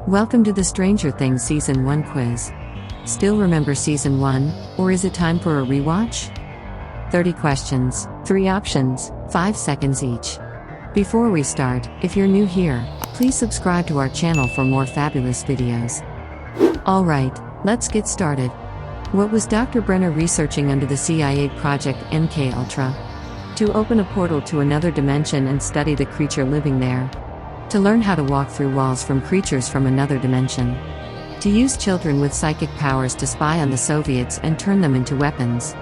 Welcome to the Stranger Things Season 1 quiz. Still remember Season 1, or is it time for a rewatch? 30 questions, 3 options, 5 seconds each. Before we start, if you're new here, please subscribe to our channel for more fabulous videos. Alright, let's get started. What was Dr. Brenner researching under the CIA project MKUltra? To open a portal to another dimension and study the creature living there. To learn how to walk through walls from creatures from another dimension. To use children with psychic powers to spy on the Soviets and turn them into weapons.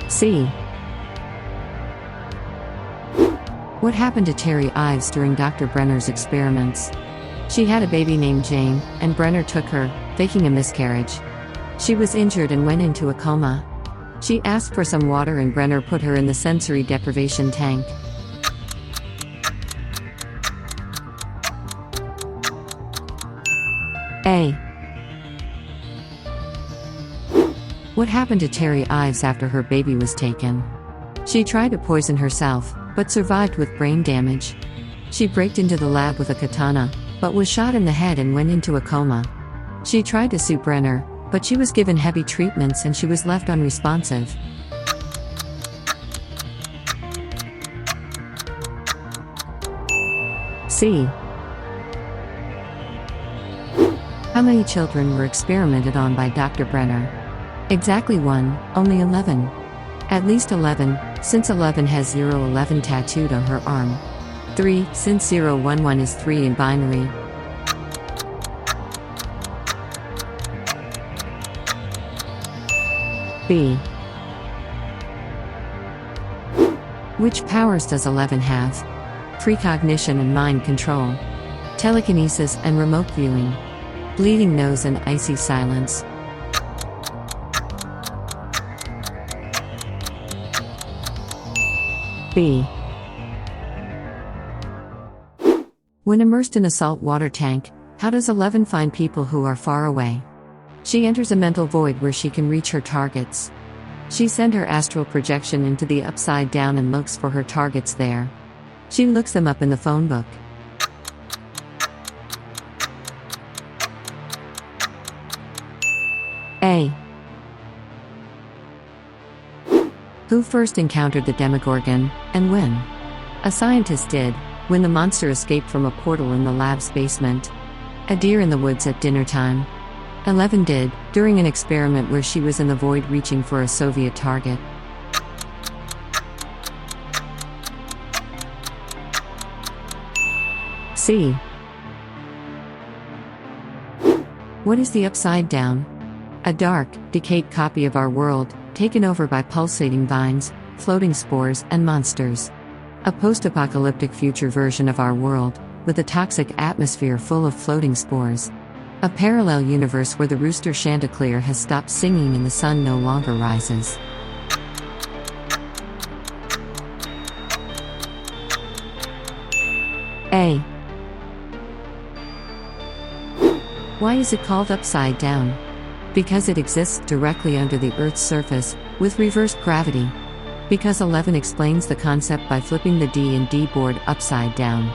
C. What happened to Terry Ives during Dr. Brenner's experiments? She had a baby named Jane, and Brenner took her, faking a miscarriage. She was injured and went into a coma. She asked for some water and Brenner put her in the sensory deprivation tank. A. What happened to Terry Ives after her baby was taken? She tried to poison herself, but survived with brain damage. She braked into the lab with a katana, but was shot in the head and went into a coma. She tried to sue Brenner, but she was given heavy treatments and she was left unresponsive. C. How many children were experimented on by Dr. Brenner? Exactly 1, only 11. At least 11, since 11 has 011 tattooed on her arm. 3, since 011 is 3 in binary. B. Which powers does 11 have? Precognition and mind control. Telekinesis and remote viewing. Bleeding nose and icy silence. B. When immersed in a salt water tank, how does 11 find people who are far away? She enters a mental void where she can reach her targets. She sends her astral projection into the upside down and looks for her targets there. She looks them up in the phone book. A. Who first encountered the Demogorgon, and when? A scientist did, when the monster escaped from a portal in the lab's basement. A deer in the woods at dinner time. 11 did, during an experiment where she was in the void reaching for a Soviet target. C. What is the upside down? A dark, decayed copy of our world, taken over by pulsating vines, floating spores, and monsters. A post-apocalyptic future version of our world, with a toxic atmosphere full of floating spores. A parallel universe where the rooster chanticleer has stopped singing and the sun no longer rises. A. Why is it called upside down? Because it exists directly under the Earth's surface, with reversed gravity. Because 11 explains the concept by flipping the D&D board upside down.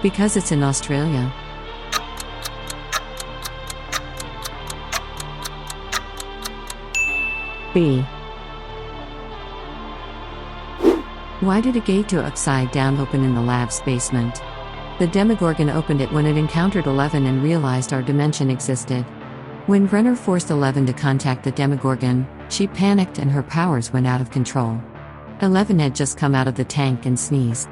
Because it's in Australia. B. Why did a gate to Upside Down open in the lab's basement? The Demogorgon opened it when it encountered 11 and realized our dimension existed. When Brenner forced 11 to contact the Demogorgon, she panicked and her powers went out of control. 11 had just come out of the tank and sneezed.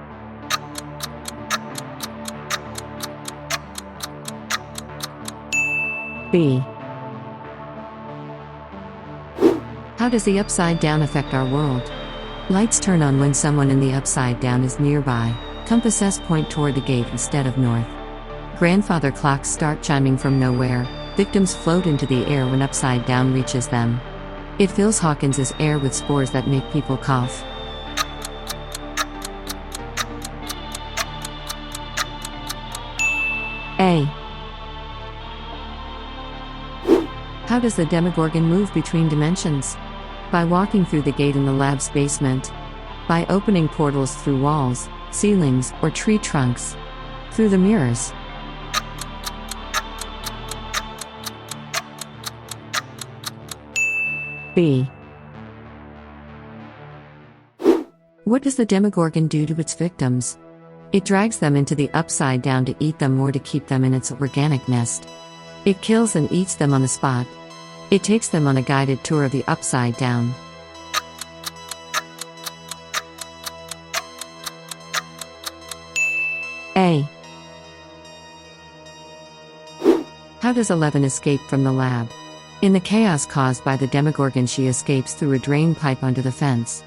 B. How does the upside down affect our world? Lights turn on when someone in the upside down is nearby. Compasses point toward the gate instead of north. Grandfather clocks start chiming from nowhere. Victims float into the air when upside down reaches them. It fills Hawkins's air with spores that make people cough. A. How does the Demogorgon move between dimensions? By walking through the gate in the lab's basement. By opening portals through walls, ceilings, or tree trunks. Through the mirrors. B. What does the Demogorgon do to its victims? It drags them into the Upside Down to eat them or to keep them in its organic nest. It kills and eats them on the spot. It takes them on a guided tour of the Upside Down. A. How does 11 escape from the lab? In the chaos caused by the Demogorgon, she escapes through a drain pipe under the fence.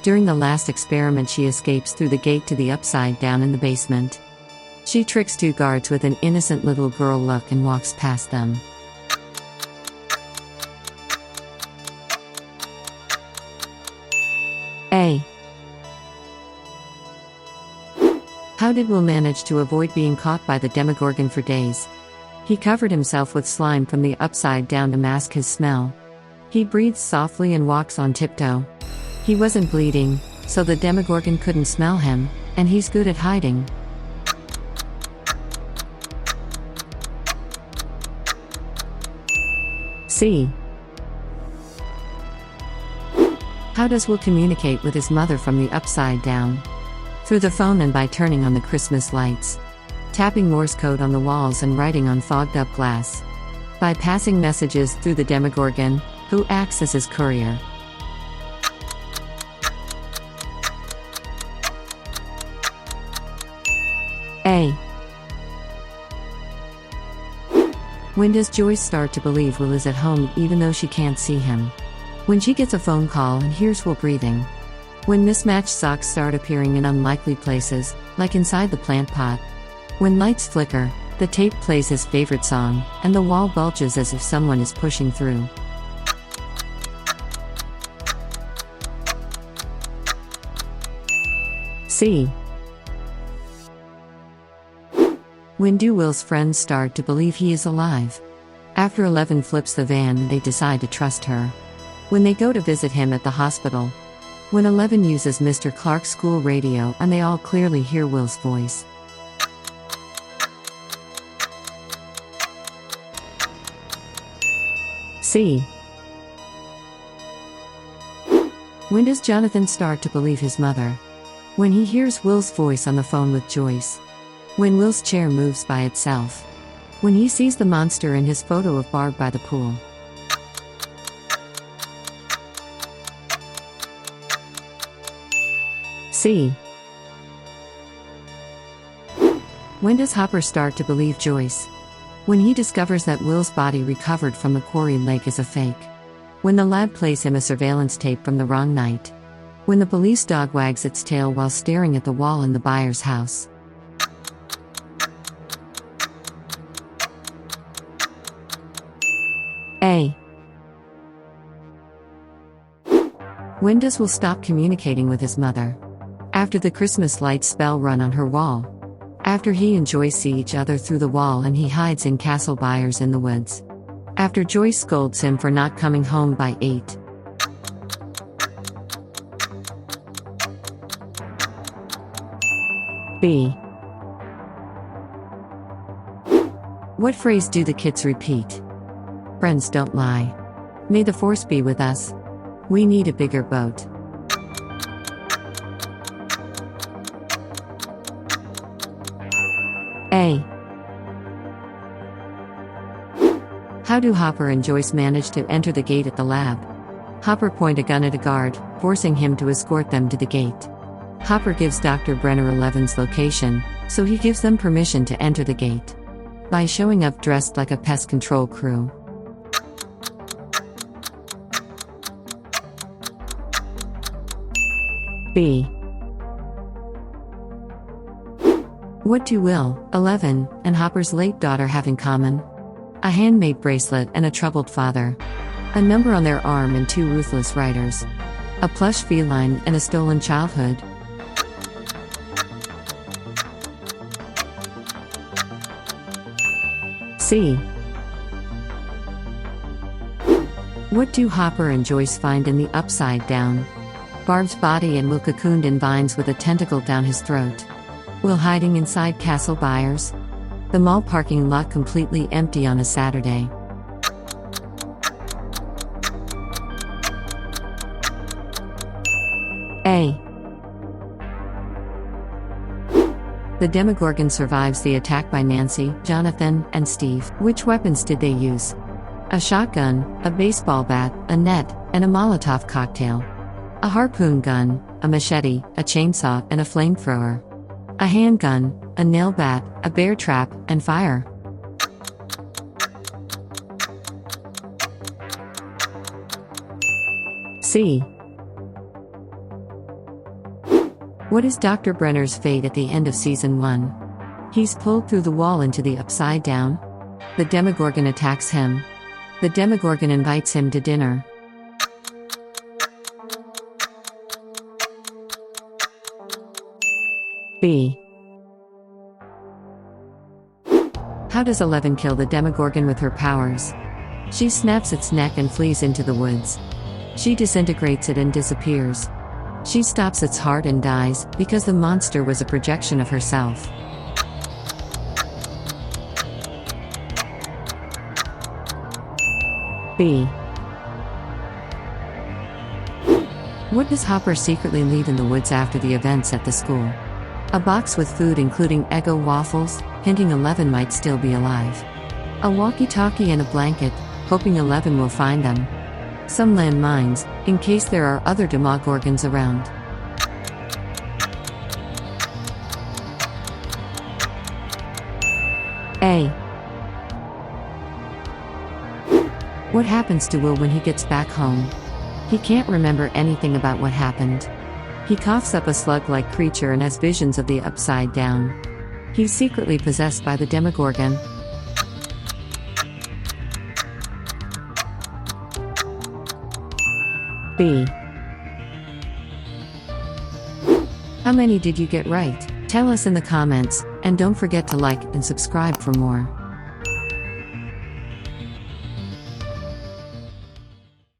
During the last experiment, she escapes through the gate to the Upside Down in the basement. She tricks two guards with an innocent little girl look and walks past them. A. How did Will manage to avoid being caught by the Demogorgon for days? He covered himself with slime from the Upside Down to mask his smell. He breathes softly and walks on tiptoe. He wasn't bleeding, so the Demogorgon couldn't smell him, and he's good at hiding. C. How does Will communicate with his mother from the Upside Down? Through the phone and by turning on the Christmas lights. Tapping Morse code on the walls and writing on fogged-up glass. By passing messages through the Demogorgon, who acts as his courier. A. When does Joyce start to believe Will is at home even though she can't see him? When she gets a phone call and hears Will breathing. When mismatched socks start appearing in unlikely places, like inside the plant pot. When lights flicker, the tape plays his favorite song, and the wall bulges as if someone is pushing through. C. When do Will's friends start to believe he is alive? After 11 flips the van, they decide to trust her. When they go to visit him at the hospital. When 11 uses Mr. Clark's school radio and they all clearly hear Will's voice. C. When does Jonathan start to believe his mother? When he hears Will's voice on the phone with Joyce. When Will's chair moves by itself. When he sees the monster in his photo of Barb by the pool. C. When does Hopper start to believe Joyce? When he discovers that Will's body recovered from the quarry lake is a fake. When the lab plays him a surveillance tape from the wrong night. When the police dog wags its tail while staring at the wall in the buyer's house. A. When does Will stop communicating with his mother? After the Christmas lights spell run on her wall. After he and Joyce see each other through the wall and he hides in Castle Byers in the woods. After Joyce scolds him for not coming home by 8. B. What phrase do the kids repeat? Friends don't lie. May the force be with us. We need a bigger boat. A. How do Hopper and Joyce manage to enter the gate at the lab? Hopper point a gun at a guard, forcing him to escort them to the gate. Hopper gives Dr. Brenner 11's location, so he gives them permission to enter the gate. By showing up dressed like a pest control crew. B. What do Will, 11, and Hopper's late daughter have in common? A handmade bracelet and a troubled father. A number on their arm and 2 ruthless riders. A plush feline and a stolen childhood. C. What do Hopper and Joyce find in the Upside Down? Barb's body and Will cocooned in vines with a tentacle down his throat. Will hiding inside castle buyers. The mall parking lot completely empty on a Saturday. A. The Demogorgon survives the attack by Nancy, Jonathan, and Steve. Which weapons did they use? A shotgun, a baseball bat, a net, and a Molotov cocktail. A harpoon gun, a machete, a chainsaw, and a flamethrower. A handgun, a nail bat, a bear trap, and fire. C. What is Dr. Brenner's fate at the end of Season 1? He's pulled through the wall into the Upside Down. The Demogorgon attacks him. The Demogorgon invites him to dinner. B. How does 11 kill the Demogorgon with her powers? She snaps its neck and flees into the woods. She disintegrates it and disappears. She stops its heart and dies, because the monster was a projection of herself. B. What does Hopper secretly leave in the woods after the events at the school? A box with food including Eggo waffles, hinting 11 might still be alive. A walkie-talkie and a blanket, hoping 11 will find them. Some landmines, in case there are other Demogorgons around. A. What happens to Will when he gets back home? He can't remember anything about what happened. He coughs up a slug-like creature and has visions of the Upside Down. He's secretly possessed by the Demogorgon. B. How many did you get right? Tell us in the comments, and don't forget to like and subscribe for more.